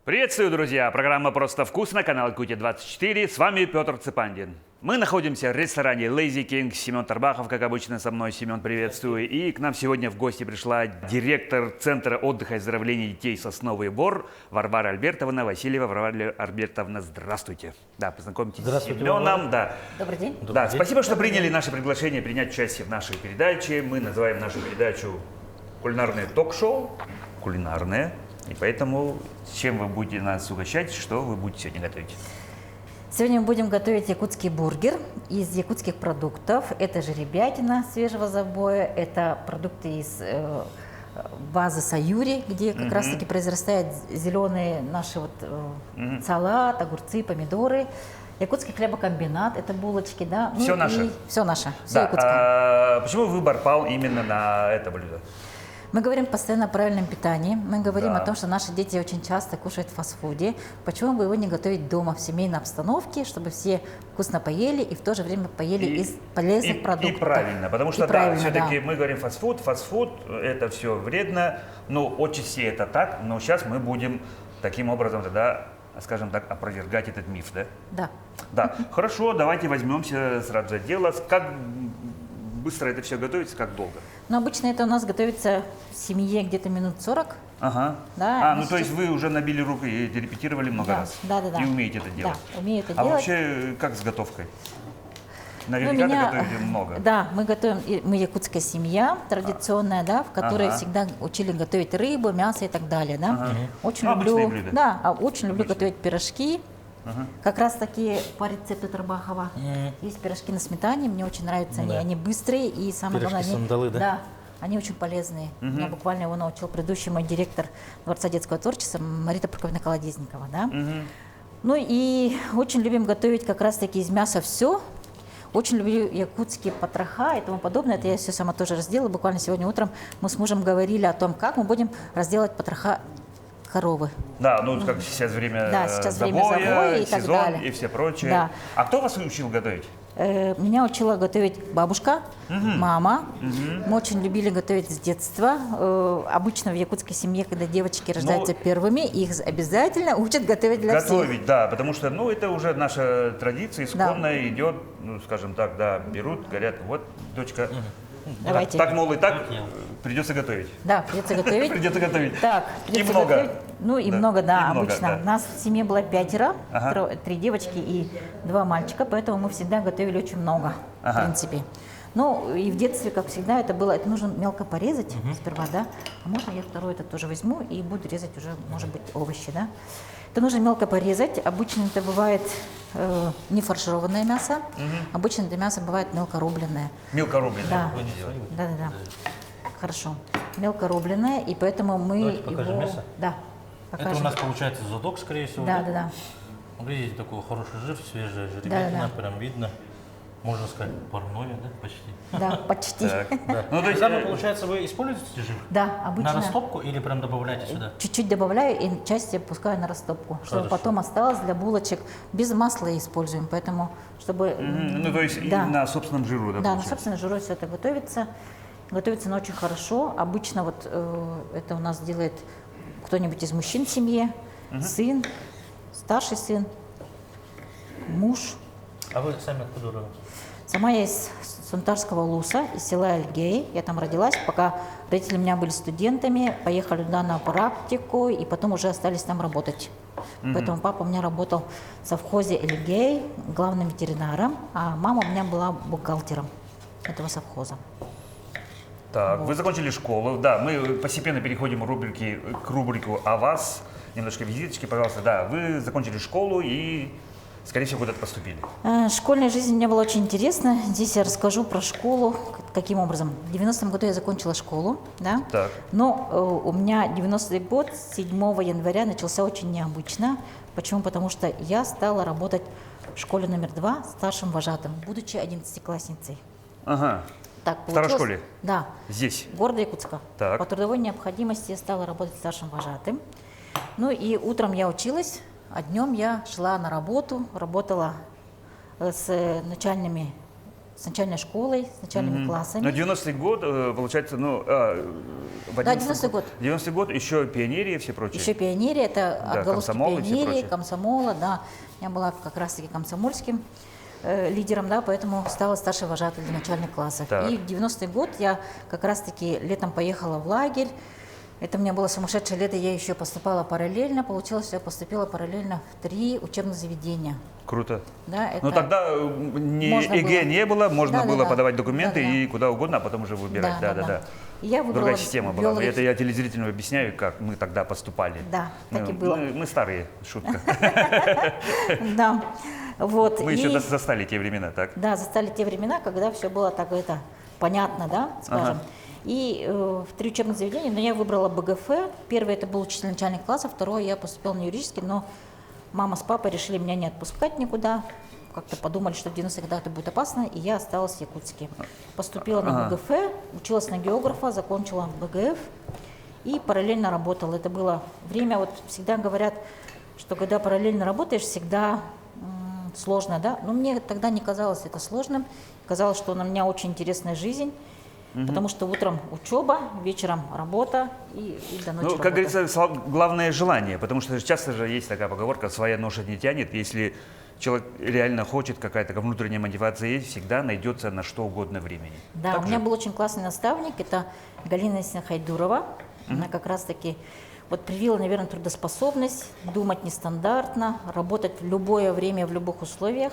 Приветствую, друзья! Программа «Просто вкусно», канал Кути-24. С вами Петр Цепандин. Мы находимся в ресторане Lazy King. Семен Тарбахов, как обычно, со мной. Семен, приветствую. И к нам сегодня в гости пришла директор Центра отдыха и оздоровления детей «Сосновый Бор» Варвара Альбертовна Васильева. Варвара Альбертовна, здравствуйте. Да, познакомьтесь с Семеном. Да. Добрый день. Да, спасибо, что приняли наше приглашение принять участие в нашей передаче. Мы называем нашу передачу «Кулинарное ток-шоу». Кулинарное. И поэтому, чем вы будете нас угощать, что вы будете сегодня готовить? Сегодня мы будем готовить якутский бургер из якутских продуктов. Это жеребятина свежего забоя, это продукты из базы Саюри, где как раз-таки произрастают зеленые наши салат, огурцы, помидоры. Якутский хлебокомбинат, это булочки, да. Все наше? Все наше, все Да. якутское. Почему выбор пал именно на это блюдо? Мы говорим постоянно о правильном питании. Мы говорим Да. о том, что наши дети очень часто кушают в фастфуде. Почему бы его не готовить дома, в семейной обстановке, чтобы все вкусно поели и в то же время поели из полезных продуктов. И правильно, потому что все-таки мы говорим фастфуд это все вредно, но отчасти это так, но сейчас мы будем таким образом тогда, скажем так, опровергать этот миф, да? Да. Да, хорошо, давайте возьмемся сразу за дело. Как быстро это все готовится, как долго? Но обычно это у нас готовится в семье где-то минут 40. Ага. Да, ну то есть вы уже набили руки и репетировали много раз? Да. И умеете это делать? Да, умею это А делать. вообще, как с готовкой? Наверняка готовите много. Да, мы готовим, мы якутская семья традиционная, да, в которой всегда учили готовить рыбу, мясо и так далее, да. Очень люблю, блюда. да, очень люблю готовить пирожки. Как раз таки по рецепту Тарбахова. Есть пирожки на сметане, мне очень нравятся, они быстрые и самое главное, сандалы, да? Да, они очень полезные. Меня буквально его научил предыдущий мой директор Дворца детского творчества Марита Прокофьевна Колодезникова, да. Ну и очень любим готовить как раз таки из мяса все. Очень люблю якутские потроха и тому подобное. Это я все сама тоже разделала. Буквально сегодня утром мы с мужем говорили о том, как мы будем разделать потроха коровы. Да, ну как сейчас время забоя и сезон так далее. И все прочее. Да. А кто вас учил готовить? Меня учила готовить бабушка, мама. Мы очень любили готовить с детства. Обычно в якутской семье, когда девочки рождаются первыми, их обязательно учат готовить для всех. Готовить, да, потому что, это уже наша традиция исконная идет, скажем так, да, берут, говорят, вот, дочка, Давайте. так, мол, и так придется готовить. Да, придется готовить. Придется готовить. Так, И много. готовить. Ну и много, да, И много, обычно. да. У нас в семье было 5, 3 девочки и 2 мальчика, поэтому мы всегда готовили очень много, в принципе. Ну и в детстве, как всегда, это нужно мелко порезать сперва, да. А можно я второй это тоже возьму и буду резать уже, может быть, овощи, да. Это нужно мелко порезать. Обычно это бывает не фаршированное мясо, обычно это мясо бывает мелко рубленное. Мелко рубленое. Да. Да. Хорошо. Мелко рубленное, и поэтому мы Давайте покажем его... мясо. Да, покажем. Это у нас получается задок, скорее всего. Да. Видите, такой хороший жир, свежая жеребятина, Да. прям видно. Можно сказать, парное, да, почти. Да, почти. Так. Да. Ну, то есть, Когда получается, вы используете жир? Да, обычно. На растопку или прям добавляете сюда? Чуть-чуть добавляю и часть я пускаю на растопку, чтобы Хорошо. потом осталось для булочек. Без масла используем, поэтому, чтобы... то есть и да. на собственном жиру, да, Да, на получается? собственном жиру все это готовится. Готовится, но очень хорошо. Обычно это у нас делает кто-нибудь из мужчин в семье, сын, старший сын, муж. А вы сами откуда родом? Сама я из Сунтарского Луса, из села Альгей. Я там родилась, пока родители у меня были студентами, поехали туда на практику, и потом уже остались там работать. Поэтому папа у меня работал в совхозе Альгей, главным ветеринаром, а мама у меня была бухгалтером этого совхоза. Так, вы закончили школу, да, мы постепенно переходим к рубрику «О вас». Немножко визиточки, пожалуйста. Да, вы закончили школу и, скорее всего, куда-то поступили. Школьная жизнь мне была очень интересна. Здесь я расскажу про школу, каким образом. В 90-м году я закончила школу, да? Так. Но у меня 90-й год, 7 января, начался очень необычно. Почему? Потому что я стала работать в школе номер 2 старшим вожатым, будучи 11-классницей. Ага. Так В второй получилось. школе? Да. Здесь? Города Якутска. Так. По трудовой необходимости я стала работать старшим вожатым. Ну и утром я училась, а днем я шла на работу, работала с начальными с начальной школой, с начальными классами. Но 90-й год, получается, ну, в Да, 90-й год. 90-й год, еще пионерия и все прочее. Еще пионерия, это Да, отголоски комсомол и все пионерии, прочее. комсомола, да. Я была как раз-таки комсомольским лидером, да, поэтому стала старшей вожатой для начальных классов. Так. И в 90-й год я как раз-таки летом поехала в лагерь. Это у меня было сумасшедшее лето, я еще поступала параллельно. Получилось, что я поступила параллельно в 3 учебных заведения. Круто. Да, Ну это- тогда Можно ЕГЭ было. не было, можно Да, да, было да. подавать документы Да, да. и куда угодно, а потом уже выбирать. Да. И я выбрала Другая система была. биологи- Это я телезрителям объясняю, как мы тогда поступали. Да, так Ну, и было. Мы старые, шутка. Да, вот. Мы и- еще застали те времена, так? Да, застали те времена, когда все было так это понятно, да, скажем. Ага. И в 3 учебных заведения, но я выбрала БГФ. Первое это был учитель начальных классов, второе я поступила на юридический, но мама с папой решили меня не отпускать никуда. Как-то подумали, что в 90-х годах это будет опасно, и я осталась в Якутске. Поступила на БГФ, училась на географа, закончила БГФ и параллельно работала. Это было время, вот всегда говорят, что когда параллельно работаешь, всегда сложно, да? Но мне тогда не казалось это сложным. Казалось, что у меня очень интересная жизнь, потому что утром учеба, вечером работа и до ночи Ну, как работа. говорится, главное желание, потому что часто же есть такая поговорка «своя ноша не тянет». Если человек реально хочет, какая-то внутренняя мотивация есть, всегда найдется на что угодно времени. Да, Так у меня же? был очень классный наставник, это Галина Хайдурова. Она как раз-таки вот привила, наверное, трудоспособность, думать нестандартно, работать в любое время, в любых условиях.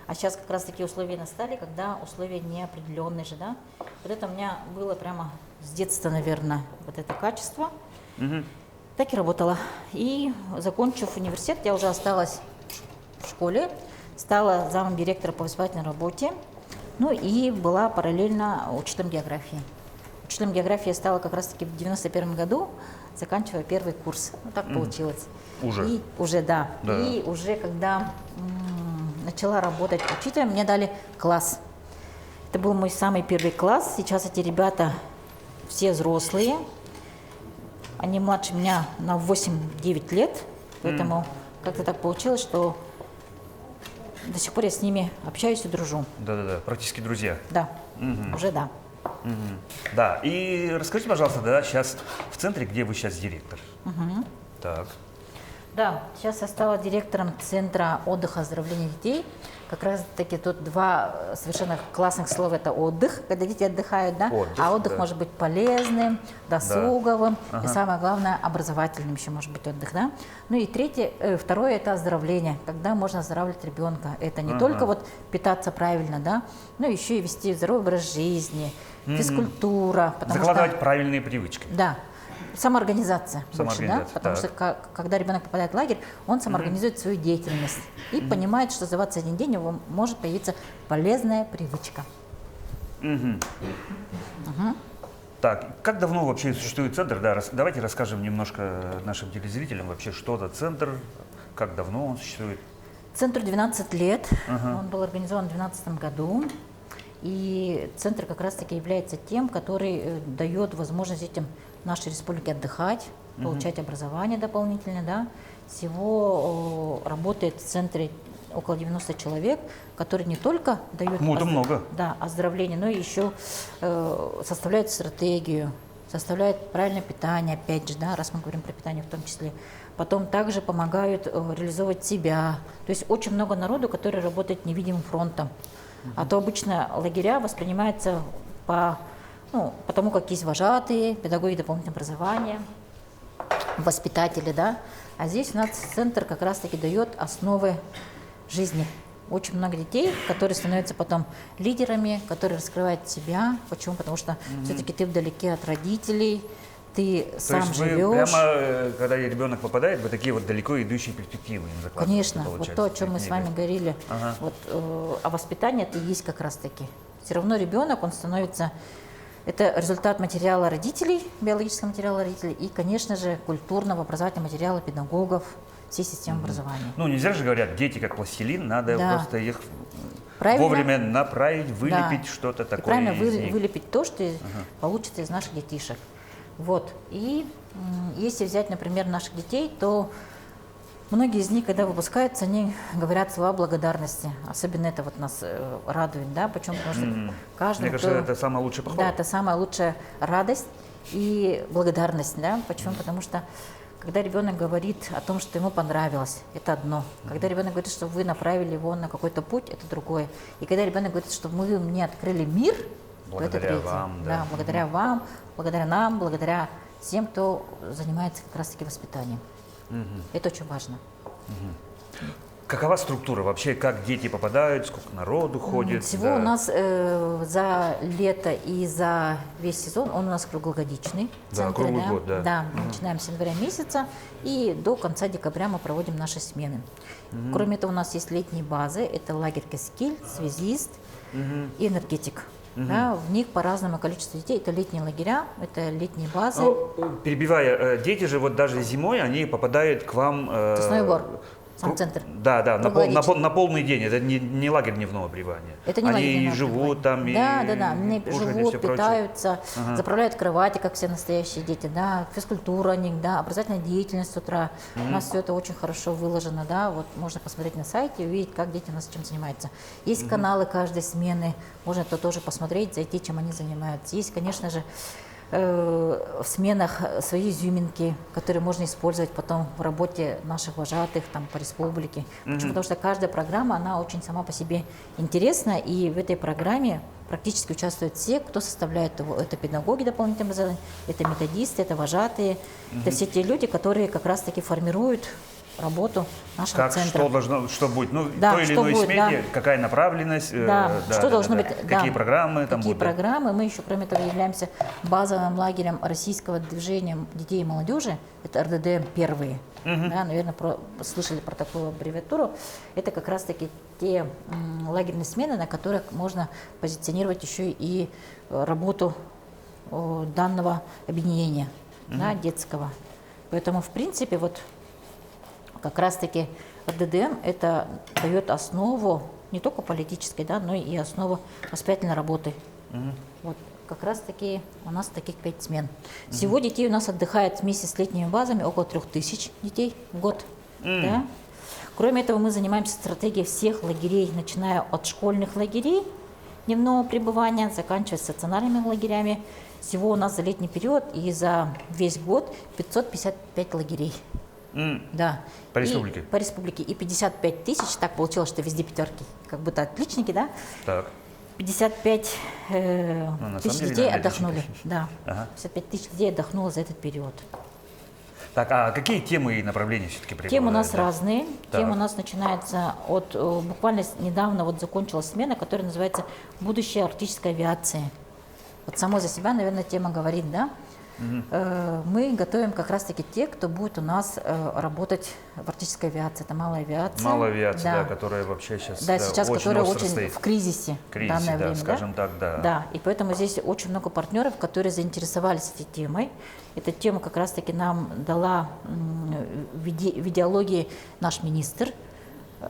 А сейчас как раз-таки условия настали, когда условия неопределенные же, да. Вот это у меня было прямо с детства, наверное, вот это качество. Так и работала. И закончив университет, я уже осталась в школе, стала замом директора по воспитательной работе, ну и была параллельно учителем географии. Учителем географии я стала как раз-таки в 91 году, заканчивая первый курс. Ну, так получилось. Уже? И уже, да. Да. И уже когда начала работать учителем, мне дали класс. Это был мой самый первый класс. Сейчас эти ребята все взрослые. Они младше меня на 8-9 лет, поэтому как-то так получилось, что до сих пор я с ними общаюсь и дружу. Да-да-да, практически друзья. Да, уже да. Да, и расскажите, пожалуйста, да, сейчас в центре, где вы сейчас директор? Так. Да, сейчас я стала директором Центра отдыха и оздоровления детей. Как раз таки тут 2 совершенно классных слова. Это отдых, когда дети отдыхают, да? Отдых, а отдых да. может быть полезным, досуговым, и самое главное, образовательным еще может быть отдых, да? Ну и второе это оздоровление, когда можно оздоравливать ребенка. Это не только вот питаться правильно, да, но еще и вести здоровый образ жизни, физкультура. потому Закладывать что- правильные привычки. Да. Самоорганизация больше, да? Самоорганизация, Потому так. что когда ребенок попадает в лагерь, он самоорганизует свою деятельность и понимает, что за 21 день у него может появиться полезная привычка. Так, как давно вообще существует центр? Да, давайте расскажем немножко нашим телезрителям вообще, что за центр, как давно он существует. Центру 12 лет, он был организован в 2012 году. И центр как раз-таки является тем, который дает возможность детям нашей республики отдыхать, получать образование дополнительное. Да. Всего работает в центре около 90 человек, которые не только дают Ну, это много. Да, оздоровление, но и еще составляют стратегию, составляют правильное питание, опять же, да, раз мы говорим про питание в том числе. Потом также помогают реализовывать себя. То есть очень много народу, который работает невидимым фронтом. А то обычно лагеря воспринимаются по тому, как есть вожатые, педагоги дополнительного образования, воспитатели, да. А здесь у нас центр как раз-таки дает основы жизни. Очень много детей, которые становятся потом лидерами, которые раскрывают себя. Почему? Потому что все-таки ты вдалеке от родителей, ты сам То есть вы живешь. прямо, когда ребенок попадает, вы такие вот далеко идущие перспективы им закладываете? Конечно, вот получается, то, о чем мы с книга. вами говорили, Ага. вот, о воспитании, это и есть как раз-таки. Все равно ребенок, он становится, это результат материала родителей, биологического материала родителей и, конечно же, культурного образовательного материала педагогов, всей системы образования. Ну, нельзя же говорят, дети как пластилин, надо Да. просто их Правильно? вовремя направить, вылепить Да. что-то И такое правильно из них. вылепить то, что получится из наших детишек. Вот. И если взять, например, наших детей, то Многие из них, когда выпускаются, они говорят слова благодарности. Особенно это вот нас радует, да, почему? Потому что каждый, Мне кажется, это самая лучшая похвала. Да, это самая лучшая радость и благодарность, да, почему? Потому что когда ребенок говорит о том, что ему понравилось, это одно. Когда ребенок говорит, что вы направили его на какой-то путь, это другое. И когда ребенок говорит, что мы мне открыли мир, то это Благодаря третье. вам, да. Да, благодаря вам, благодаря нам, благодаря всем, кто занимается как раз-таки воспитанием. Это очень важно. Какова структура вообще, как дети попадают, сколько народу ходит? Всего да. у нас за лето и за весь сезон он у нас круглогодичный. Да, круглый год, да. Да, мы начинаем с января месяца и до конца декабря мы проводим наши смены. Кроме этого у нас есть летние базы, это лагерь Каскиль, связист и энергетик. Да, в них по разному количеству детей. Это летние лагеря, это летние базы. Ну, перебивая, дети же вот даже зимой, они попадают к вам... Сосновый Бор, сам центр. Да, да, на Круглогодичный. полный день. Это не лагерь дневного пребывания. Это не они лагерь дневного живут пребывания. там Да, они кушают, и живут, все прочее. питаются, заправляют кровати, как все настоящие дети, да, физкультура у них, да, образовательная деятельность с утра. У нас все это очень хорошо выложено, да, вот можно посмотреть на сайте и увидеть, как дети у нас чем занимаются. Есть каналы каждой смены, можно это тоже посмотреть, зайти, чем они занимаются. Есть, конечно же, в сменах свои изюминки, которые можно использовать потом в работе наших вожатых там, по республике. Почему? Потому что каждая программа, она очень сама по себе интересна, и в этой программе практически участвуют все, кто составляет его. Это педагоги дополнительного образования, это методисты, это вожатые, это все те люди, которые как раз-таки формируют работу нашего Как, центра. что будет? Ну, Да, в той или что иной будет, смене, да. какая направленность, Что должно быть, какие программы там какие будут. программы. Мы еще, кроме того, являемся базовым лагерем российского движения детей и молодежи. Это РДД первые. Да, наверное, слышали про такую аббревиатуру. Это как раз-таки те лагерные смены, на которых можно позиционировать еще и работу данного объединения, да, детского. Поэтому, в принципе, вот как раз-таки РДДМ это дает основу не только политической, да, но и основу воспитательной работы. Вот как раз-таки у нас таких 5 смен. Всего детей у нас отдыхает вместе с летними базами около 3000 детей в год. Да? Кроме этого, мы занимаемся стратегией всех лагерей, начиная от школьных лагерей дневного пребывания, заканчивая стационарными лагерями. Всего у нас за летний период и за весь год 555 лагерей. Да. По республике? По республике. И 55 тысяч, так получилось, что везде пятерки, как будто отличники, да? Так. 55 тысяч деле, детей наверное, отдохнули. отличники. Да. Ага. 55 тысяч детей отдохнуло за этот период. Так, а какие темы и направления все-таки преобладают? Темы у нас да? разные. Так. Темы у нас начинаются от, буквально недавно вот закончилась смена, которая называется «Будущее арктической авиации». Вот само за себя, наверное, тема говорит, да? Мы готовим как раз-таки те, кто будет у нас работать в арктической авиации. Это малая авиация. Малая авиация, да, которая вообще сейчас, да, сейчас которая остро очень стоит. в кризисе, в данное время. Скажем так, да. Да, и поэтому здесь очень много партнеров, которые заинтересовались этой темой. Эту тему как раз-таки нам дала в идеологии наш министр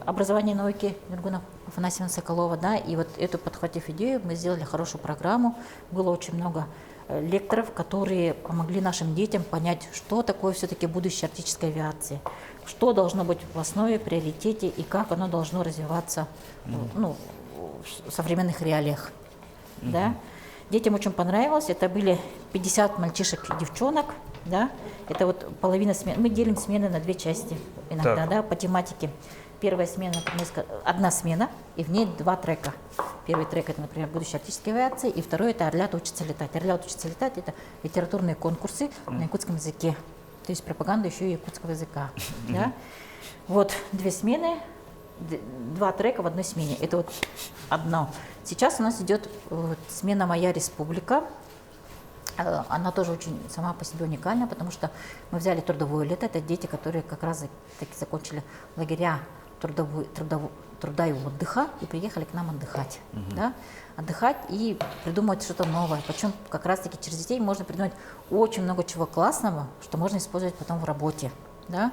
образования и науки Нургуна Афанасьевна Соколова. Да, и вот эту, подхватив идею, мы сделали хорошую программу. Было очень много лекторов, которые помогли нашим детям понять, что такое все-таки будущее арктической авиации, что должно быть в основе, приоритете и как оно должно развиваться в современных реалиях. Да? Детям очень понравилось. Это были 50 мальчишек и девчонок. Да? Это вот половина смен. Мы делим смены на 2 части иногда, да, по тематике. Первая смена, одна смена, и в ней 2 трека. Первый трек – это, например, будущее арктической авиации, и второй – это «Орлят учится летать». «Орлят учится летать» – это литературные конкурсы на якутском языке, то есть пропаганда еще и якутского языка. Да? Вот 2 смены, 2 трека в одной смене. Это вот одно. Сейчас у нас идет смена «Моя республика». Она тоже очень сама по себе уникальна, потому что мы взяли трудовое лето. Это дети, которые как раз таки закончили лагеря труда и отдыха и приехали к нам отдыхать. Да? Отдыхать и придумывать что-то новое. Причем как раз-таки через детей можно придумать очень много чего классного, что можно использовать потом в работе. Да?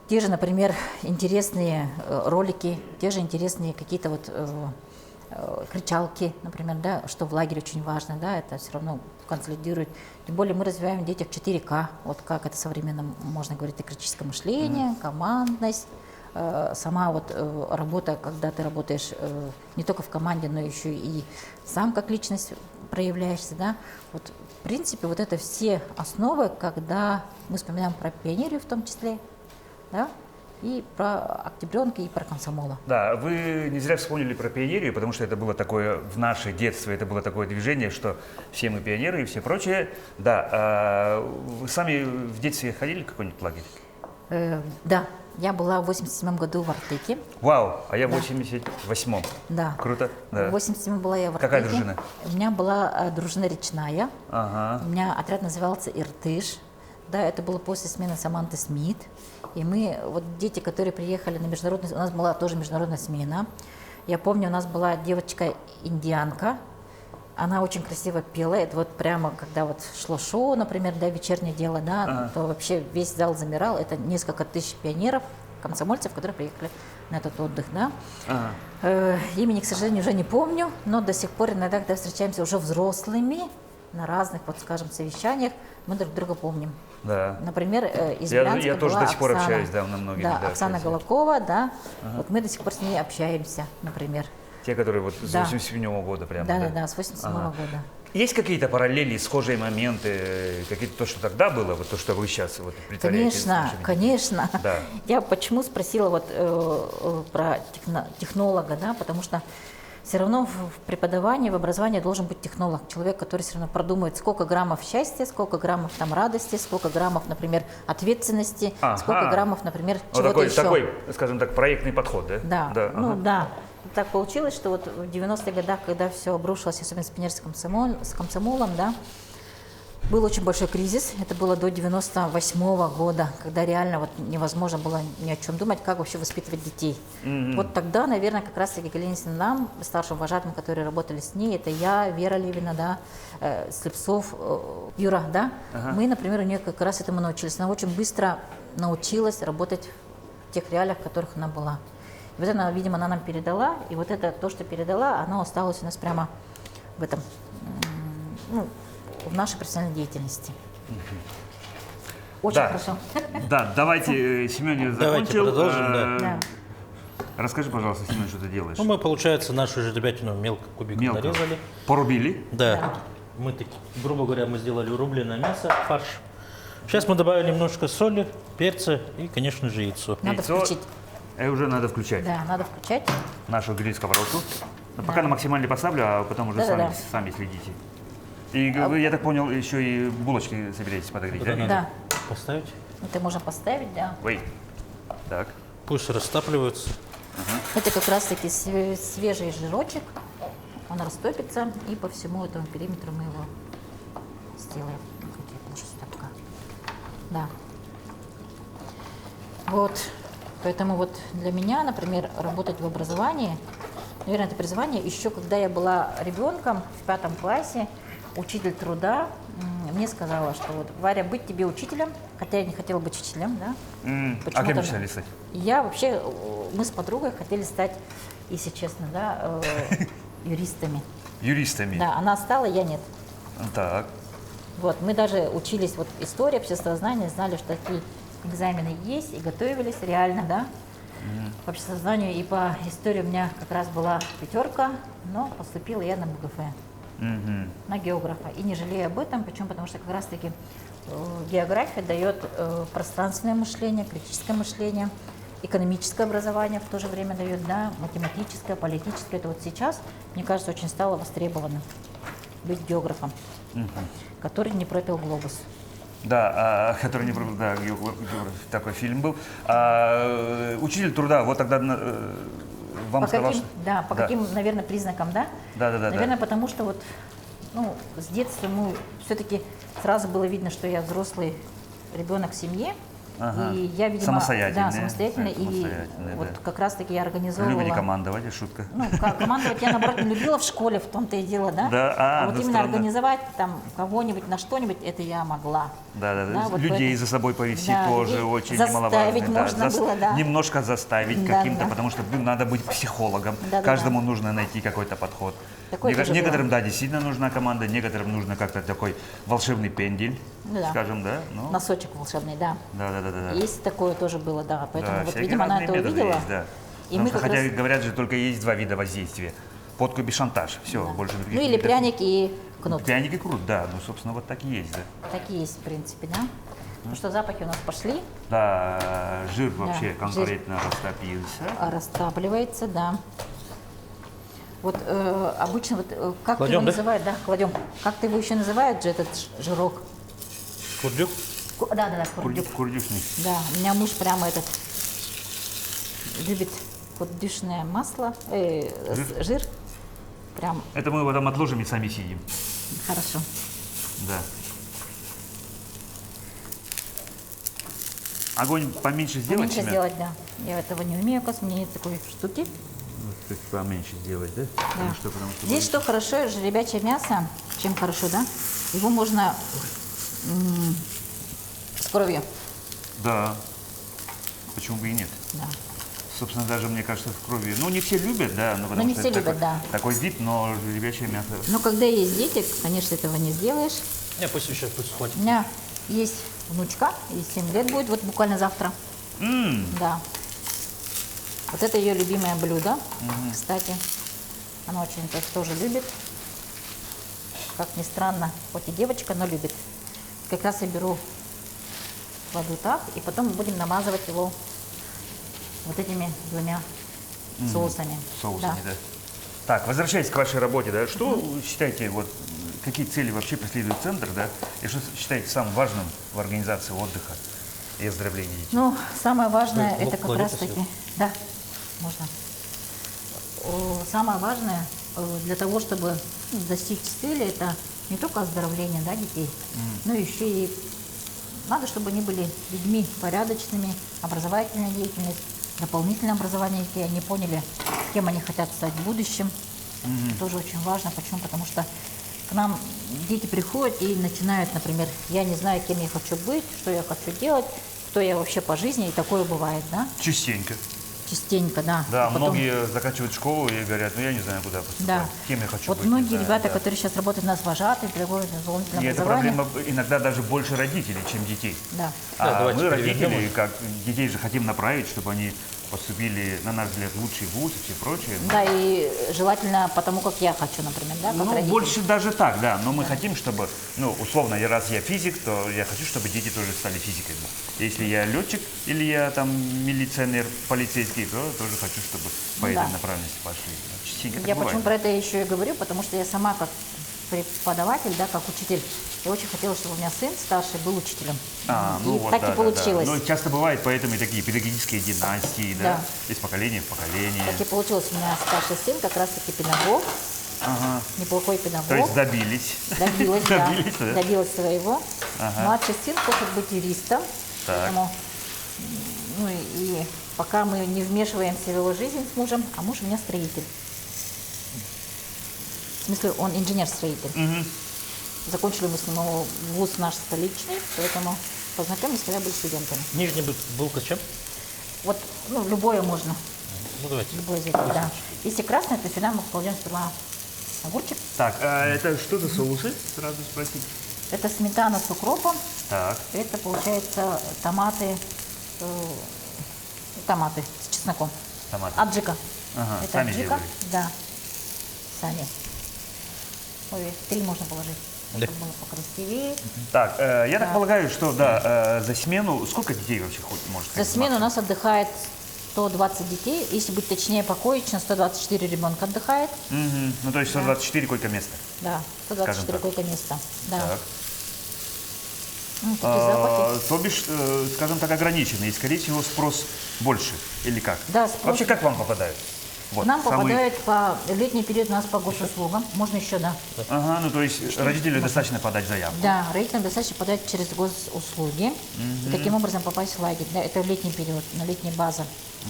Те же, например, интересные ролики, те же интересные какие-то вот кричалки, например, да, что в лагере очень важно, да, это все равно консолидирует. Тем более мы развиваем в детях 4К, вот как это современно можно говорить, и критическое мышление, командность, сама вот работа, когда ты работаешь не только в команде, но еще и сам как личность проявляешься, да, вот в принципе вот это все основы, когда мы вспоминаем про пионерию в том числе, да, и про октябренка, и про комсомола. Да, вы не зря вспомнили про пионерию, потому что это было такое в наше детство, это было такое движение, что все мы пионеры и все прочее. Да, вы сами в детстве ходили в какой-нибудь лагерь? Да, я была в 87 году в Артеке. Вау, а я в Да. 88-м. Да. Круто. Да. В 87 была я в Артеке. Какая дружина? У меня была дружина речная. Ага. У меня отряд назывался «Иртыш». Да, это было после смены Саманты Смит. И мы, вот дети, которые приехали на международную, у нас была тоже международная смена. Я помню, у нас была девочка-индианка. Она очень красиво пела. Это вот прямо, когда вот шло шоу, например, да, вечернее дело, да, то вообще весь зал замирал. Это несколько тысяч пионеров, комсомольцев, которые приехали на этот отдых, да. Имени, к сожалению, уже не помню, но до сих пор иногда, когда встречаемся уже взрослыми, на разных, вот скажем, совещаниях, мы друг друга помним. Да. Например, из Брянска Я тоже была до сих пор Оксана. общаюсь, да, на многих. Да, да, Оксана кстати. Голокова, да. Вот мы до сих пор с ней общаемся, например. Те, которые вот с Да. 87-го года прямо. Да, с 87 Ага. года. Есть какие-то параллели, схожие моменты, какие-то то, что тогда было, вот то, что вы сейчас вот притворяете? с Конечно, нашими конечно. Да. Я почему спросила вот про технолога, да, потому что все равно в преподавании, в образовании должен быть технолог, человек, который все равно продумает, сколько граммов счастья, сколько граммов там радости, сколько граммов, например, ответственности, Ага. сколько граммов, например, Вот чего-то такой, еще. такой, скажем так, проектный подход, да? Да, Да, ну ага. да. Так получилось, что вот в 90-х годах, когда все обрушилось, особенно с пионерским с комсомолом, да, был очень большой кризис. Это было до 98-го года, когда реально вот невозможно было ни о чем думать, как вообще воспитывать детей. Вот тогда, наверное, как раз-таки Галина нам, старшим вожатым, которые работали с ней, это я, Вера Левина, да, Слепцов, Юра, да, мы, например, у нее как раз этому научились. Она очень быстро научилась работать в тех реалиях, в которых она была. И вот она, видимо, она нам передала, и вот это то, что передала, оно осталось у нас прямо в этом, ну, в нашей профессиональной деятельности. Очень Да. хорошо. Да, давайте, Семен Давайте закончил. продолжим, да. Да. Расскажи, пожалуйста, Семен, что ты делаешь? Ну, мы, получается, нашу жеребятину мелко кубиком Мелко. нарезали. Порубили? Да. Мы, грубо говоря, мы сделали рубленое мясо, фарш. Сейчас мы добавим немножко соли, перца и, конечно же, яйцо. Надо Яйцо. включить. Уже надо включать Да, надо включать. нашу гриль-сковородку. Но пока Да. на максимальный поставлю, а потом уже Да-да-да. сами следите. И вы, я так понял, еще и булочки собираетесь подогреть, Куда да? надо Да. поставить. Это можно поставить, да. Ой. Так. Пусть растапливаются. Это как раз-таки свежий жирочек. Он растопится, и по всему этому периметру мы его сделаем. Ну, хоть я положу сюда пока. Да. Вот. Поэтому вот для меня, например, работать в образовании, наверное, это призвание. Еще когда я была ребенком в 5 классе, учитель труда мне сказала, что вот, Варя, быть тебе учителем, хотя я не хотела быть учителем, да. А Почему-то кем мечтали стать? Я вообще, мы с подругой хотели стать, если честно, да, юристами. Юристами. Да, она стала, я нет. Так. Вот, мы даже учились, вот история, обществознание, знали, что такие экзамены есть, и готовились реально, да, по обществознанию. И по истории у меня как раз была 5, но поступила я на МГФ, на географа. И не жалею об этом, почему? Потому что как раз-таки география дает пространственное мышление, критическое мышление, экономическое образование в то же время дает, да, математическое, политическое. Это вот сейчас, мне кажется, очень стало востребованным быть географом, который не пропил глобус. Да, который не пробовал, да, такой фильм был. Учитель труда, вот тогда вам По сказал, каким, что... да, по каким, наверное, признакам, да? Да. Наверное, потому что вот, ну, с детства, все-таки сразу было видно, что я взрослый ребенок в семье. Ага. И я, видимо, Самостоятельные. да, самостоятельно. И Самостоятельные, вот да. как раз-таки я организовывала. Любите командовать, это шутка. Ну, командовать я, наоборот, не любила в школе, в том-то и дело, да? Да, А вот ну, именно странно. организовать там кого-нибудь на что-нибудь, это я могла. Да. вот Людей поэтому- за собой повести Да, тоже людей очень заставить немаловажно. можно было, да. Немножко заставить Да, каким-то, да. потому что надо быть психологом. Да. Каждому нужно найти какой-то подход. Такое тоже Некоторым, было. да, действительно нужна команда, некоторым нужно как-то такой волшебный пендель, Да. скажем, да? Ну, Носочек волшебный, да. да. Есть такое тоже было, да. Поэтому Да, вот, всякие видимо, она разные это методы увидела. есть, да. И Потому мы что, как хотя раз... говорят же, только есть два вида воздействия. Подкуп и шантаж. Все, больше никаких Ну или видов. пряник и кнут. Пряник и крут, да. Ну, собственно, вот так и есть, да. Такие есть, в принципе, да. Ну что, запахи у нас пошли. Да, жир вообще жир. конкретно растопился. Растапливается, да. Вот обычно, вот, как ты Кладем, его да? называют, да, кладем. Как ты его еще называют же, этот жирок? Курдюк. Да, курдюк. Курдюшный. Да, у меня муж прямо этот любит курдюшное масло, жир. Прям Это мы его там отложим и сами сидим. хорошо. Да. Огонь поменьше сделать? Поменьше Семен? сделать, да. Я этого не умею, оказывается, у меня нет такой штуки. Вот так поменьше сделать, да? Да. Потому что Здесь что хорошо, жеребячее мясо, чем хорошо, да? Его можно с кровью. Да. Почему бы и нет? Да. Собственно, даже, мне кажется, в крови. Ну, не все любят, да, но потому не что все это любят, такой, да. такой вид, но ребячее мясо. Но когда есть дети, конечно, этого не сделаешь. Не, пусть сейчас пусть хватит. У меня есть внучка, ей 7 лет будет, вот буквально завтра. Да. Вот это ее любимое блюдо, кстати. Она очень это тоже любит. Как ни странно, хоть и девочка, но любит. Как раз я беру, кладу так, и потом мы будем намазывать его вот этими двумя соусами. Соусами, да. Так, возвращаясь к вашей работе, да, что вы считаете, вот, какие цели вообще преследует центр, да, и что считаете самым важным в организации отдыха и оздоровления детей? Ну, самое важное, Вы это как кладете раз таки... сверху? Да, можно. Самое важное для того, чтобы достичь цели, это не только оздоровление, да, детей, но еще и надо, чтобы они были людьми порядочными, образовательная деятельность, дополнительное образование детей, они поняли, кем они хотят стать в будущем. Тоже очень важно. Почему? Потому что к нам дети приходят и начинают, например, я не знаю, кем я хочу быть, что я хочу делать, кто я вообще по жизни, и такое бывает, да, Частенько. частенько, да. Да, И потом- многие заканчивают школу и говорят, ну я не знаю, куда поступать, Да. кем я хочу Вот быть. многие не знаю, ребята, да. которые сейчас работают у нас вожатые, педагоги, дополнительное И это образование. проблема иногда даже больше родителей, чем детей. Да. Да, А давайте мы, перевернем родители, их. как детей же хотим направить, чтобы они поступили, на наш взгляд, в лучший вуз и все прочее. Да, и желательно потому, как я хочу, например, да, как Ну, родитель. больше даже так, да. Но мы хотим, чтобы, ну, условно, раз я физик, то я хочу, чтобы дети тоже стали физиками. Если я летчик или я там милиционер, полицейский, то тоже хочу, чтобы по Ну этой да. направленности пошли. Частенько Я так бывает. почему про это еще и говорю, потому что я сама как преподаватель, да, как учитель, я очень хотела, чтобы у меня сын старший был учителем. Ну И вот, так да, и получилось. Да. Ну, часто бывает, поэтому и такие педагогические династии, да, Да. из поколения в поколение. Так и получилось. У меня старший сын как раз-таки педагог, неплохой педагог. То есть добились. Добилась, да, Добились, да? добилась своего. Ага. Младший сын хочет быть юристом, Так. поэтому, ну и пока мы не вмешиваемся в его жизнь с мужем, а муж у меня строитель. В смысле, он инженер-строитель. Закончили мы с ним вуз наш столичный, поэтому познакомились, когда были студентами. Нижняя булка с чем? Вот, ну, любое можно, Ну давайте. любое взять, да. Если красное, то сюда мы кладем сперва огурчик. Так, а это что за соусы? Сразу спросить. Это сметана с укропом. Так. Это, получается, томаты, томаты с чесноком. Томаты. Аджика. Ага, Это сами аджика. делали? Да, сами. Ой, 3 можно положить, Да. чтобы было покрасивее. Так, я так полагаю, что, да, за смену, сколько детей вообще хоть может За ходить смену у максимум? нас отдыхает 120 детей. Если быть точнее, покоечно, 124 ребенка отдыхает. Мгм. Ну, то есть 124 койко-места. Да, Скажем 124 так. койко-места. Да. Так. Ну, такие запахи. То бишь, скажем так, ограниченный, и, скорее всего, спрос больше, или как? Да, спрос- Вообще, как вам попадают? Вот, К нам самый- попадают по летний период у нас по госуслугам. Можно еще, да. Ага, ну то есть родителю достаточно подать заявку. Да, родителям достаточно подать через госуслуги. И таким образом попасть в лагерь. Да, это летний период, на летние базы.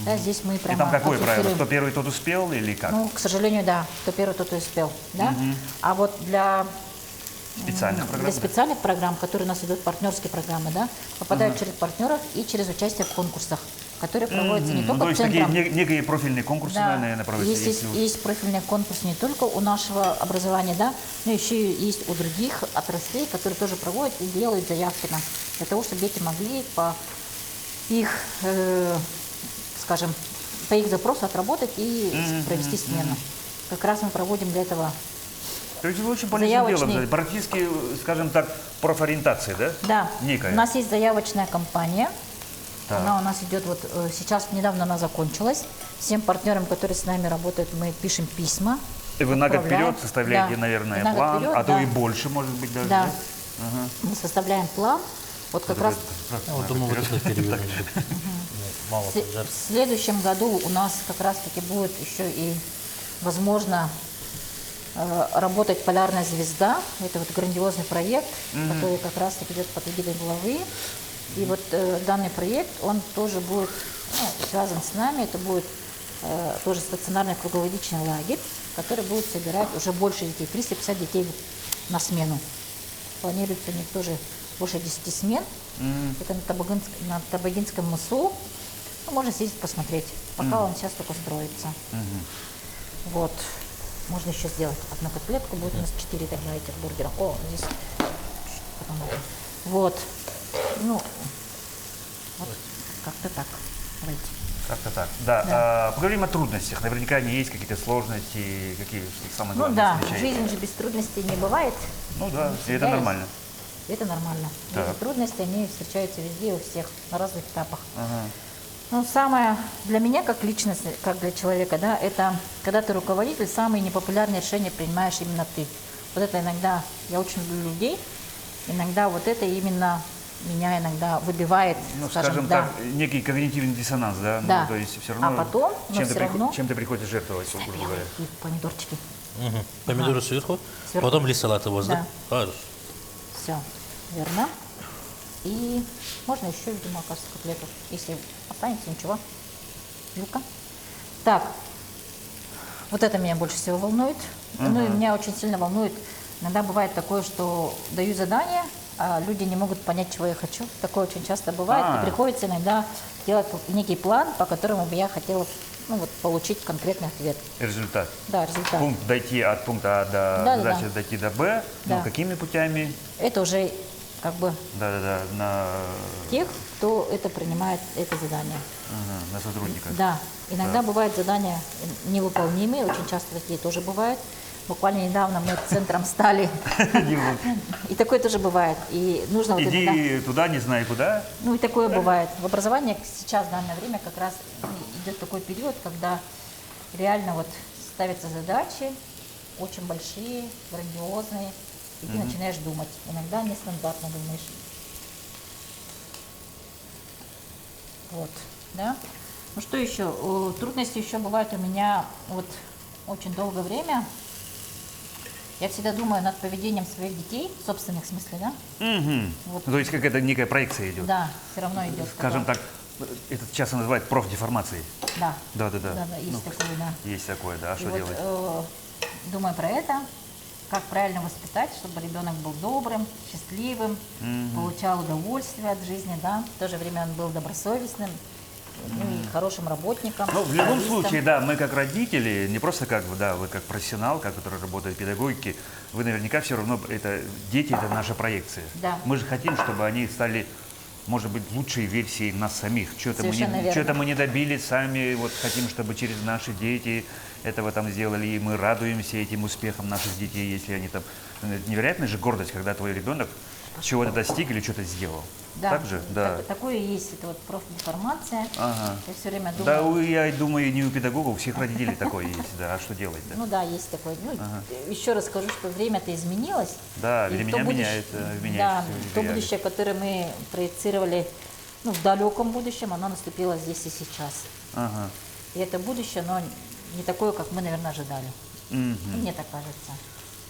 Да, здесь мы И прямо там какое правило? отфильтруем. Кто первый, тот успел или как? Ну, к сожалению, да. Кто первый, тот и успел. Да? А вот для Специальных программ? для специальных программ, которые у нас идут партнерские программы, да, попадают через партнеров и через участие в конкурсах, которые проводятся не Ну, только то есть центром. такие некие профильные конкурсы, Да, наверное, проводятся. есть, если есть профильные конкурсы не только у нашего образования, да, но еще и есть у других отраслей, которые тоже проводят и делают заявки нам, для того, чтобы дети могли по их, скажем, по их запросу отработать и провести смену. Как раз мы проводим для этого. То есть вы очень полезным делом, заявочный- занимаетесь. Практически, скажем так, профориентация, да? Да, Некая. у нас есть заявочная кампания. Так. Она у нас идет, вот сейчас недавно она закончилась. Всем партнерам, которые с нами работают, мы пишем письма. И вы на год отправляем. вперед составляете, Да, наверное, на год план, вперед, а то да. и больше, может быть, даже. Да. Мы составляем план. Вот как раз Я вот думал, вот это перевернуть. Нет, мало в жарко. в следующем году у нас как раз-таки будет еще и, возможно, работать «Полярная звезда». Это вот грандиозный проект, который как раз-таки идет под эгидой главы. И вот данный проект, он тоже будет связан с нами. Это будет тоже стационарный круглогодичный лагерь, который будет собирать уже больше детей, 350 детей на смену. Планируется у них тоже больше 10 смен. Это на Табагинском мысу. Ну, можно съездить посмотреть, пока он сейчас только строится. Вот. Можно еще сделать одну котлетку, будет у нас 4 тогда этих бургера. О, здесь потом это. Вот. Ну, вот как-то так. Давайте. Как-то так. Да. Да. Поговорим о трудностях. Наверняка они есть какие-то сложности, какие самые Ну главные да, встречаете? жизнь же без трудностей не бывает. Ну да, и это всегда нормально. Это нормально. Так. Эти трудности, они встречаются везде и у всех, на разных этапах. Ага. Ну, самое для меня, как личность, как для человека, да, это когда ты руководитель, самые непопулярные решения принимаешь именно ты. Вот это иногда, я очень люблю людей, иногда вот это именно меня иногда выбивает, Ну, скажем, так, да. некий когнитивный диссонанс, да? Да. Ну, то есть все равно, А потом, но чем, все ты равно- чем ты приходишь жертвовать, грубо говоря. И помидорчики. Мгм. Помидоры сверху, Сверху. потом лист салата у вас, да? Да. Хорошо. Все, верно. И можно еще, видимо, оказывается, котлету. Если останется, ничего. Вилка. Так, вот это меня больше всего волнует. Ну и меня очень сильно волнует. Иногда бывает такое, что даю задание, а люди не могут понять, чего я хочу. Такое очень часто бывает. А. И приходится иногда делать некий план, по которому бы я хотела получить конкретный ответ. Результат. Да, результат. Пункт дойти от пункта А до Да, да, задачи да. дойти до Б. Ну, Да. какими путями? Это уже как бы Да-да-да, на, тех, кто это принимает, это задание. на сотрудниках. Да, иногда бывают задания невыполнимые, очень часто такие тоже бывают. Буквально недавно мы центром стали, и такое тоже бывает. И нужно вот иногда... Иди туда, не знаю куда. Ну и такое бывает. В образовании сейчас, в данное время, как раз идет такой период, когда реально вот ставятся задачи очень большие, грандиозные, и ты начинаешь думать. Иногда нестандартно думаешь. Вот, да. Ну что еще? Трудности еще бывают у меня вот очень долгое время. Я всегда думаю над поведением своих детей, собственных в смысле, да? Мгм. Вот. То есть какая-то некая проекция идет. Да, все равно идет. Скажем такое. так, это часто называют профдеформацией. Да. Да-да-да. Да, есть Ну, такое, да. Есть такое, да. А И что вот, делать? думаю про это, как правильно воспитать, чтобы ребенок был добрым, счастливым, получал удовольствие от жизни, да. В то же время он был добросовестным, ну и хорошим работником. Ну, в любом специалистом. случае, да, мы как родители, не просто как, да, вы как профессионал, который работает в педагогике, вы наверняка все равно, это дети, это наша проекция. Да. Мы же хотим, чтобы они стали, может быть, лучшей версией нас самих. Совершенно верно. Что-то мы не добились сами, вот хотим, чтобы через наши дети этого там сделали, и мы радуемся этим успехам наших детей, если они там... Невероятная же гордость, когда твой ребенок чего-то достиг или что-то сделал. Да, Так же? Да. такое и есть, это вот профдеформация. Ага. Я все время думаю, Да, я думаю, не у педагогов, у всех родителей такое есть, да, а что делать, да? ну да, есть такое. Ну, еще раз скажу, что время-то изменилось. Да, И время то меняет, Да, меняется. то будущее, которое мы проецировали в далеком будущем, оно наступило здесь и сейчас. Ага. И это будущее, оно не такое, как мы, наверное, ожидали. Мгм. Мне так кажется.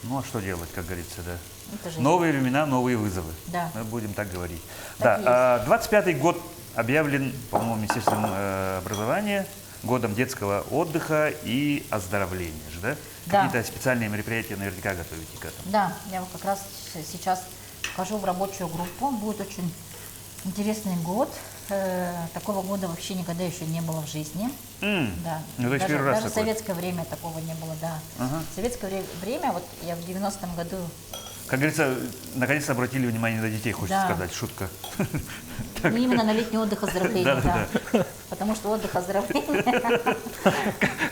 Ну а что делать, как говорится, да? Это жизнь. Новые времена, новые вызовы. Да. Мы будем так говорить. Так и Да, 25-й год объявлен, по-моему, Министерством образования годом детского отдыха и оздоровления же, да? Да. Какие-то специальные мероприятия наверняка готовите к этому. Да, я вот как раз сейчас вхожу в рабочую группу. Будет очень интересный год. Такого года вообще никогда еще не было в жизни. Да. Ну, то есть даже первый раз даже в такой. советское время такого не было, да. В советское время, вот я в 90-м году, Как говорится, наконец-то обратили внимание на детей, хочется Да. сказать, шутка. ну, именно на летний отдых оздоровления, Да, да. Потому что отдых оздоровления,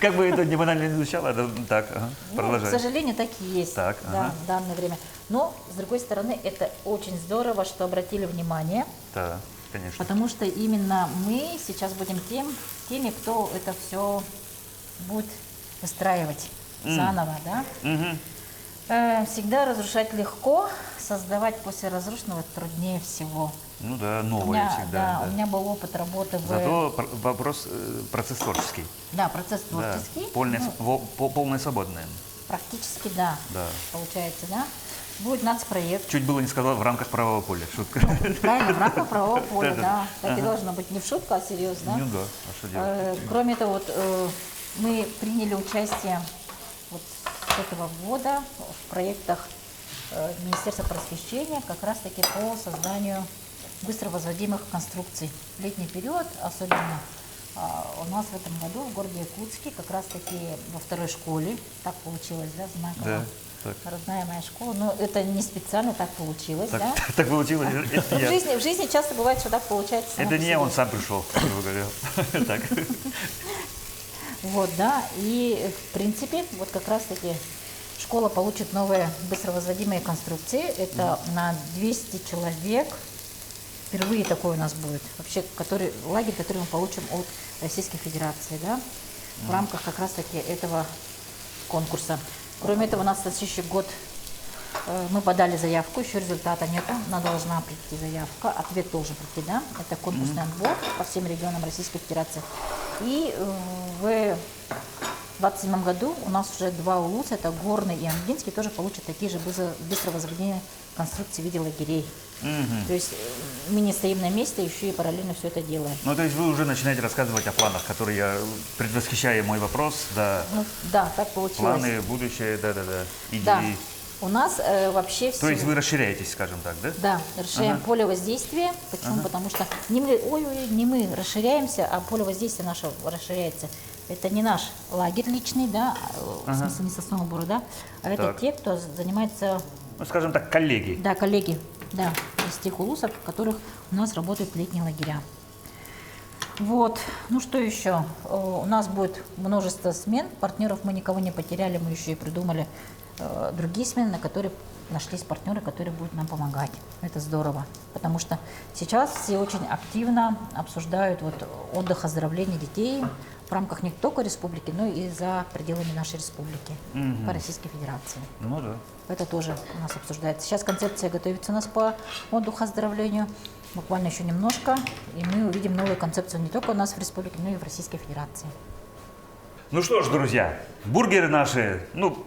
Как бы это не банально не звучало, да, так, ага, ну, к продолжай. сожалению, так и есть, Так, да, ага. в данное время. Но, с другой стороны, это очень здорово, что обратили внимание. Да, конечно. Потому что именно мы сейчас будем теми, кто это все будет выстраивать заново, да. Мгм. Всегда разрушать легко, создавать после разрушенного труднее всего. Ну да, У новое меня, всегда. да, да. у меня был опыт работы в... Зато вопрос, процесс творческий. Да, процесс Да, творческий. полная, ну, полная свободная. практически, да, Да. получается, да. Будет нацпроект. Чуть было не сказал в рамках правового поля. Шутка. Правильно, в рамках правового поля, Да-да. да. Так и Ага. должно быть не в шутку, а серьезно. Ну да, а что делать? Кроме того, вот, мы приняли участие вот с этого года в проектах Министерства просвещения как раз-таки по созданию быстро возводимых конструкций. В летний период, особенно у нас в этом году в городе Якутске, как раз-таки во второй школе, так получилось, да, знаково. Да, так. Родная моя школа, но это не специально так получилось, да. Так получилось. Это В жизни часто бывает, что так получается. само Это по не я, себе. он сам пришел, грубо говоря. Так. Вот, да, и в принципе, вот как раз-таки школа получит новые быстровозводимые конструкции. Это на 200 человек. Впервые такой у нас будет. Вообще, лагерь, который мы получим от Российской Федерации, да, в рамках как раз-таки этого конкурса. Кроме этого, у нас на следующий год мы подали заявку, еще результата нету, она должна прийти заявка, ответ должен прийти, да, это конкурсный отбор по всем регионам Российской Федерации. И в 2027 году у нас уже два УЛУСа, это Горный и Ангинский, тоже получат такие же быстровозводимые конструкции в виде лагерей. То есть мы не стоим на месте, еще и параллельно все это делаем. Ну, то есть вы уже начинаете рассказывать о планах, которые я, предвосхищая мой вопрос, да, Ну, да, так получилось. планы, будущее, да-да-да, идеи. Да. У нас вообще все... То есть вы расширяетесь, скажем так, да? Да, расширяем поле воздействия. Почему? Потому что не мы расширяемся, а поле воздействия наше расширяется. Это не наш лагерь личный, да, в смысле не Соснового Бора, да, а это Так. те, кто занимается, Ну, скажем так, коллеги. да, коллеги, да, из тех УЛУСов, в которых у нас работают летние лагеря. Вот, ну что еще? У нас будет множество смен, партнеров мы никого не потеряли, мы еще и придумали другие смены, на которые нашлись партнеры, которые будут нам помогать. Это здорово, потому что сейчас все очень активно обсуждают вот отдых, оздоровление детей в рамках не только республики, но и за пределами нашей республики, по Российской Федерации. Ну да. Это тоже у нас обсуждается. Сейчас концепция готовится у нас по отдыху, оздоровлению. Буквально еще немножко, и мы увидим новую концепцию не только у нас в республике, но и в Российской Федерации. Ну что ж, друзья, бургеры наши, ну,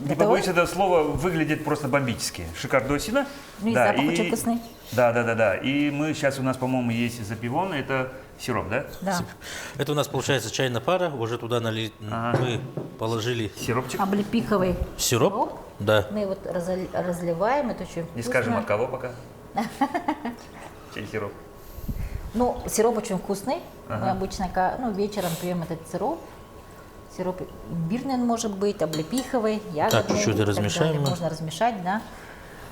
не Готовы? побоюсь этого слова, выглядят просто бомбически. Шикардосина. Ну и запах очень вкусный. Да. И мы сейчас у нас, по-моему, есть запивон, это сироп, да? Да. Это у нас получается чайная пара. Уже туда мы положили Сиропчик. Облепиховый сироп. Да. мы вот разливаем, это очень Не вкусно. скажем от кого пока. Чей сироп? Ну, сироп очень вкусный. Мы обычно вечером пьем этот сироп. Сироп имбирный он может быть, облепиховый, ягодный. чуть-чуть и так размешаем далее. мы. Можно размешать, да.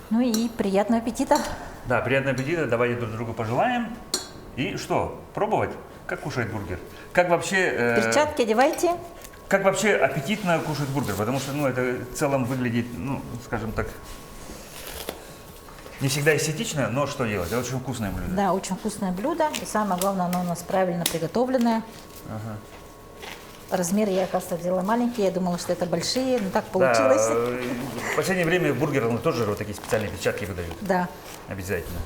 Ну и приятного аппетита. Да, приятного аппетита, давайте друг другу пожелаем. И что, пробовать? Как кушает бургер? Как вообще... Перчатки одевайте. Как вообще аппетитно кушать бургер? Потому что, ну, это в целом выглядит, ну, скажем так, не всегда эстетично, но что делать? Это очень вкусное блюдо. Да, очень вкусное блюдо. И самое главное, оно у нас правильно приготовленное. Размеры я, оказывается, взяла маленькие. Я думала, что это большие, но так получилось. Да, в последнее время бургерам тоже вот такие специальные перчатки выдают. Да. Обязательно.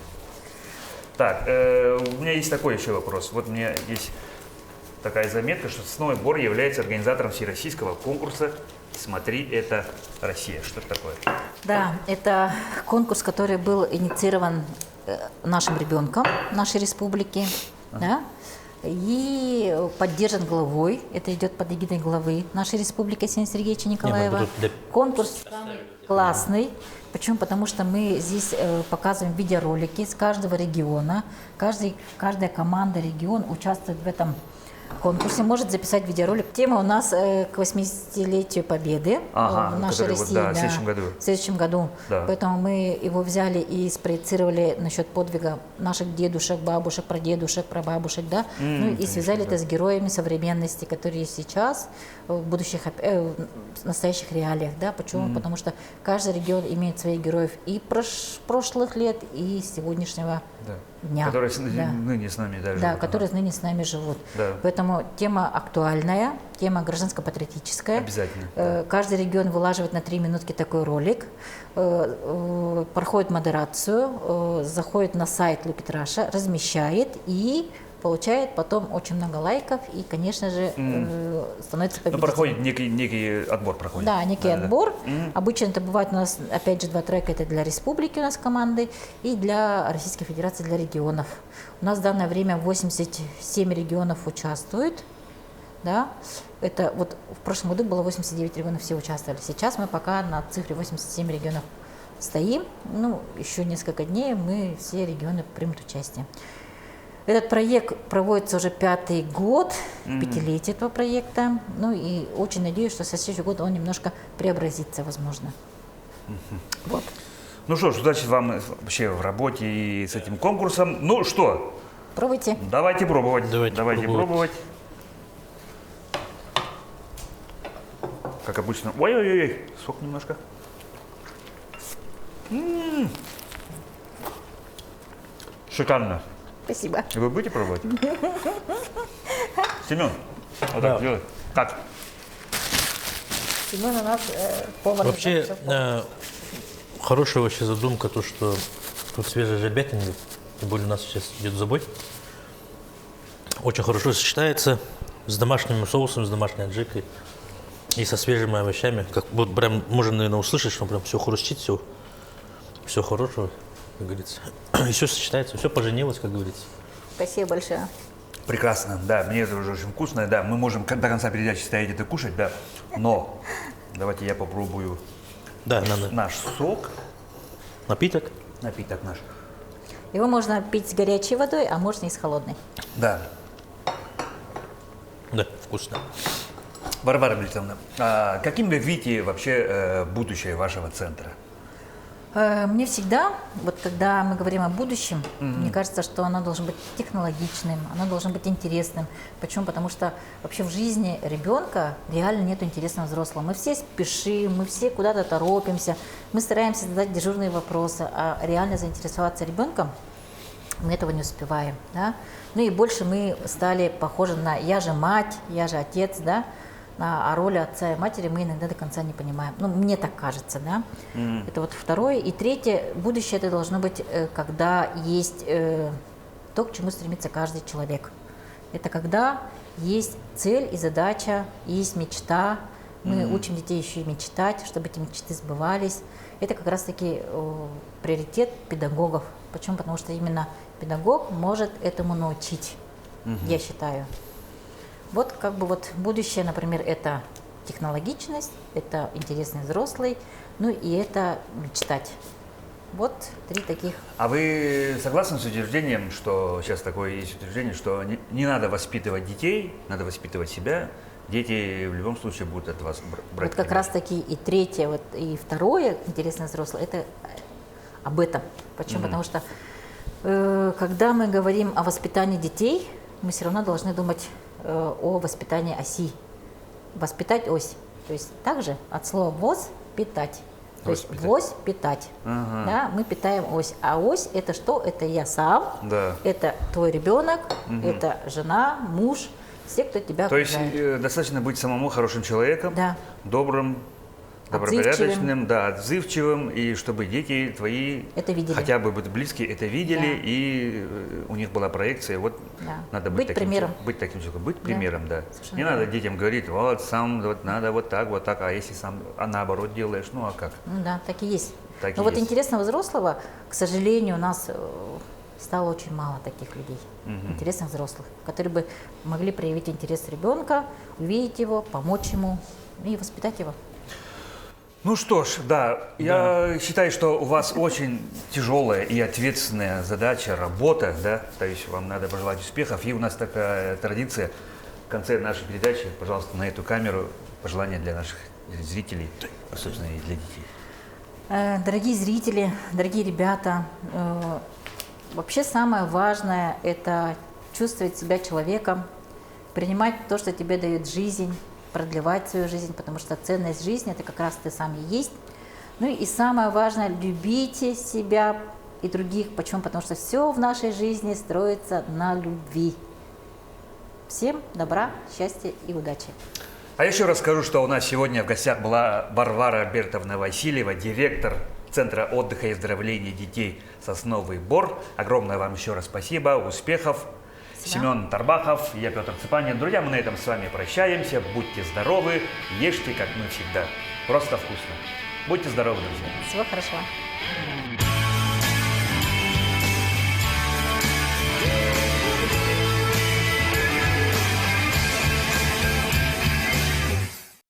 Так, у меня есть такой еще вопрос. Вот у меня есть такая заметка, что Сосновый Бор является организатором всероссийского конкурса «Смотри, это Россия». Что это такое? Да, это конкурс, который был инициирован нашим ребенком нашей республики, да, и поддержан главой. Это идет под эгидой главы нашей республики Арсения Сергеевича Николаева. Конкурс самый классный. Почему? Потому что мы здесь показываем видеоролики из каждого региона. Каждая команда, регион участвует в этом конкурсе, может записать видеоролик. Тема у нас к 80-летию Победы в нашей России. В следующем году. В следующем году. Да. Поэтому мы его взяли и спроецировали насчет подвига наших дедушек, бабушек, прадедушек, прабабушек, да. Ну и связали это с героями современности, которые есть сейчас, в будущих, в настоящих реалиях, да. Почему? Потому что каждый регион имеет своих героев и прошлых лет, и сегодняшнего дня. Которые ныне с нами даже. Да, которые ныне с нами живут. Да. Поэтому тема актуальная, тема гражданско-патриотическая. Обязательно. Каждый регион вылаживает на 3 минутки такой ролик, проходит модерацию, заходит на сайт Лупитраша, размещает и получает потом очень много лайков и, конечно же, становится победителем. Ну, проходит некий отбор. Проходит. Да, некий отбор. Обычно это бывает у нас, опять же, 2 трека. Это для республики у нас команды и для Российской Федерации, для регионов. У нас в данное время 87 регионов участвуют. Да? Это вот в прошлом году было 89 регионов, все участвовали. Сейчас мы пока на цифре 87 регионов стоим. Ну, еще несколько дней мы все регионы примут участие. Этот проект проводится уже 5-й год, 5-летие этого проекта. Ну и очень надеюсь, что со следующего года он немножко преобразится, возможно. Вот. Ну что ж, удачи вам вообще в работе и с этим конкурсом. Ну что? Пробуйте. Давайте пробовать. Давайте пробовать. Как обычно. Ой-ой-ой, сок немножко. Шикарно. Спасибо. И вы будете пробовать? Семен, вот Да. так делай. Как? Семен у нас повар. Вообще, хорошая вообще задумка, то, что тут свежая жабятина, тем более у нас сейчас идет забой. Очень хорошо сочетается с домашним соусом, с домашней аджикой и со свежими овощами. Как, вот прям можно, наверное, услышать, что прям все хрустит, все хорошего, как говорится. И все сочетается, все поженилось, как говорится. Спасибо большое. Прекрасно, да, мне это уже очень вкусно, да, мы можем до конца передачи стоять это кушать, да, но давайте я попробую Да, надо. наш сок, Напиток. напиток наш. Его можно пить с горячей водой, а можно и с холодной. Да, Да, вкусно. Варвара Мелитовна, каким вы видите вообще будущее вашего центра? Мне всегда, вот когда мы говорим о будущем, мне кажется, что оно должно быть технологичным, оно должно быть интересным. Почему? Потому что вообще в жизни ребенка реально нет интересного взрослого. Мы все спешим, мы все куда-то торопимся, мы стараемся задать дежурные вопросы, а реально заинтересоваться ребенком мы этого не успеваем. Да? Ну и больше мы стали похожи на «я же мать», «я же отец», да? А роли отца и матери мы иногда до конца не понимаем. Ну, мне так кажется, да. Это вот второе. И третье, будущее это должно быть, когда есть то, к чему стремится каждый человек. Это когда есть цель и задача, есть мечта. Мы учим детей еще и мечтать, чтобы эти мечты сбывались. Это как раз-таки приоритет педагогов. Почему? Потому что именно педагог может этому научить, я считаю. Вот как бы вот будущее, например, это технологичность, это интересный взрослый, ну и это мечтать. Вот 3 таких. А вы согласны с утверждением, что сейчас такое есть утверждение, что не надо воспитывать детей, надо воспитывать себя? Дети в любом случае будут от вас брать. Вот как раз таки и третье, вот и второе интересное взрослый, это об этом. Почему? Потому что когда мы говорим о воспитании детей, мы все равно должны думать о воспитании оси. Воспитать ось. То есть также от слова «воз» – питать. То есть «вось» – питать. Да, мы питаем ось. А ось – это что? Это я сам, это твой ребенок, это жена, муж, все, кто тебя окружает. То есть достаточно быть самому хорошим человеком, добрым, добропорядочным, да, отзывчивым, и чтобы дети твои, Это видели. хотя бы близкие, это видели, Да. и у них была проекция, вот Да. надо Быть таким, примером. быть таким человеком, быть примером, да. Совершенно Не верно. надо детям говорить, вот сам, вот надо вот так, а если сам, наоборот делаешь, ну а как? Ну да, так и есть. Так Но и вот есть. интересного взрослого, к сожалению, у нас стало очень мало таких людей, интересных взрослых, которые бы могли проявить интерес ребенка, увидеть его, помочь ему и воспитать его. Ну что ж, да, я считаю, что у вас очень тяжелая и ответственная задача, работа, да, то есть вам надо пожелать успехов. И у нас такая традиция в конце нашей передачи, пожалуйста, на эту камеру пожелания для наших зрителей, собственно, и для детей. Дорогие зрители, дорогие ребята, вообще самое важное – это чувствовать себя человеком, принимать то, что тебе дает жизнь, продлевать свою жизнь, потому что ценность жизни – это как раз ты сам и есть. Ну и самое важное – любите себя и других. Почему? Потому что все в нашей жизни строится на любви. Всем добра, счастья и удачи. А еще раз скажу, что у нас сегодня в гостях была Варвара Альбертовна Васильева, директор Центра отдыха и оздоровления детей «Сосновый Бор». Огромное вам еще раз спасибо, успехов. Семен Тарбахов, я Петр Цепанин. Друзья, мы на этом с вами прощаемся. Будьте здоровы, ешьте, как мы всегда. Просто вкусно. Будьте здоровы, друзья. Всего хорошего.